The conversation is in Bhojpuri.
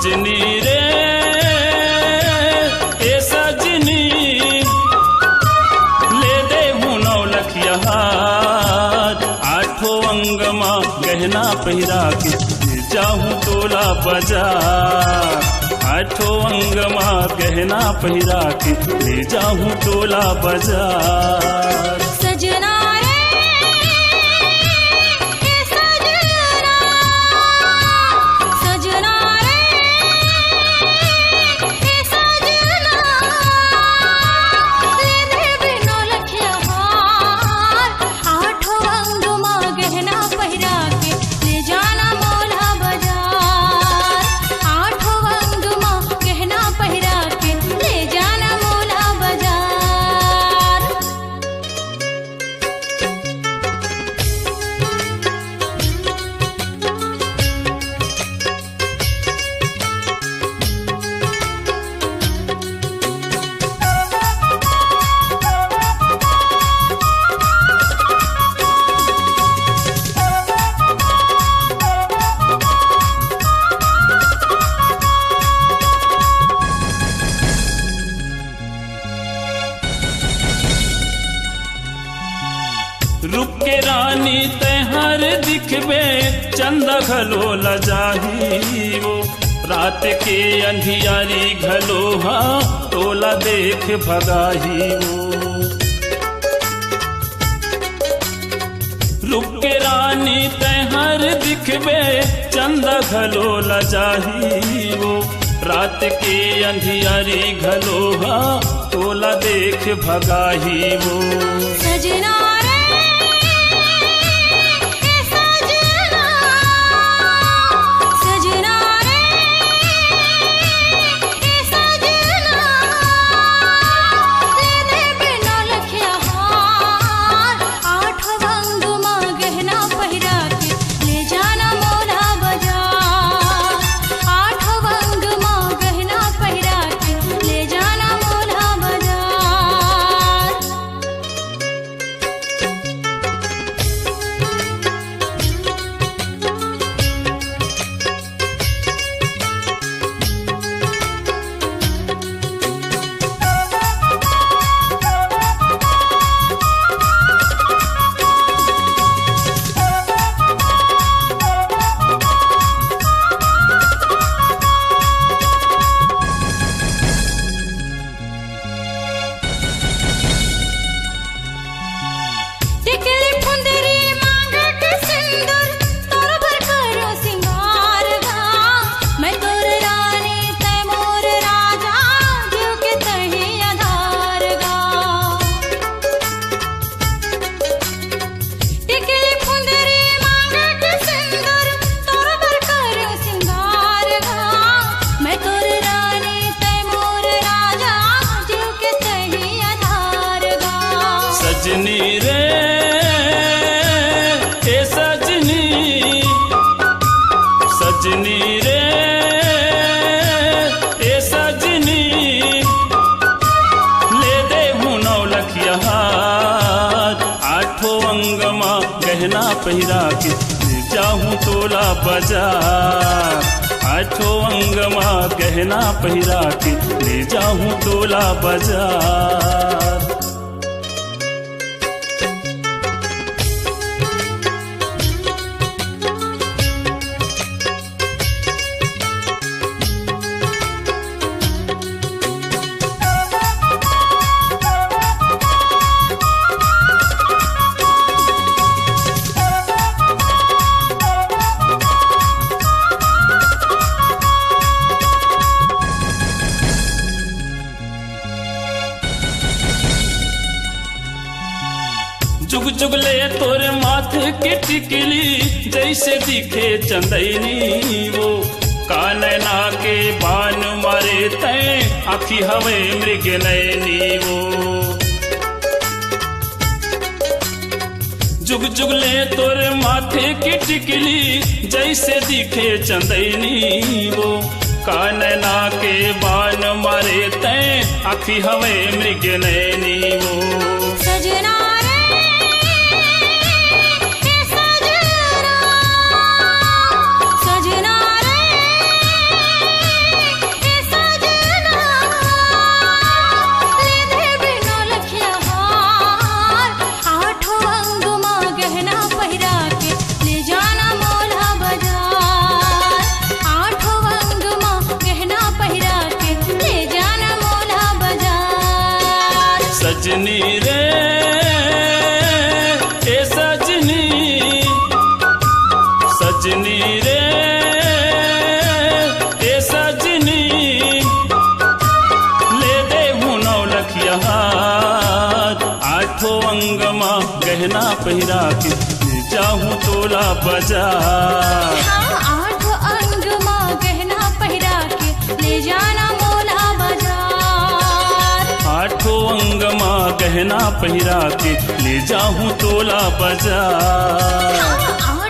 सजनी रे ए सजनी ले दे हूँ 9 लखिया हार। आठों अंग मां गहना पहिरा के ले जाऊं टोला बाजार। आठों अंग मां गहना पहिरा के ले जाऊं टोला बाजार। सजना रूप के रानी तैहर दिखबे चंदा घलो लजाही वो। रात के अंधियारी घलो हाँ टोला देख भगाही वो। रूप के रानी तैहर दिखबे चंदा घलो लजाही वो। रात के अंधियारी घलो हाँ टोला देख भगाही वो। सजना सजनी रे ए सजनी सजनी रे ए सजनी ले दे हूँ 9 लखिया हार। आठों अंग मां गहना पहिरा के ले जाऊं टोला बाजार। आठों अंग मां गहना पहिरा के ले जाऊं टोला बाजार। जुग जुग ले तोरे माथे के टिकली जैसे दिखे चंदनी वो। कानना के बान मारे तैं आखी हवे मृग नैनी वो। जुग जुग ले तोरे माथे की टिकली जैसे दिखे चंदनी वो। कानना के बान मारे तैं आखी हवे मृग नैनी वो। सजना सजनी रे ए सजनी सजनी रे ए सजनी ले दे हूँ 9 लखिया हार आठों अंगमा गहना पहिरा के ले जाऊं तोला बाजार हाँ, 8 अंग माँ गहना पहिरा के ले जाना मोला बाजार। आठों अंगमा गहना पहिरा के ले जाऊं तोला बाजार हाँ,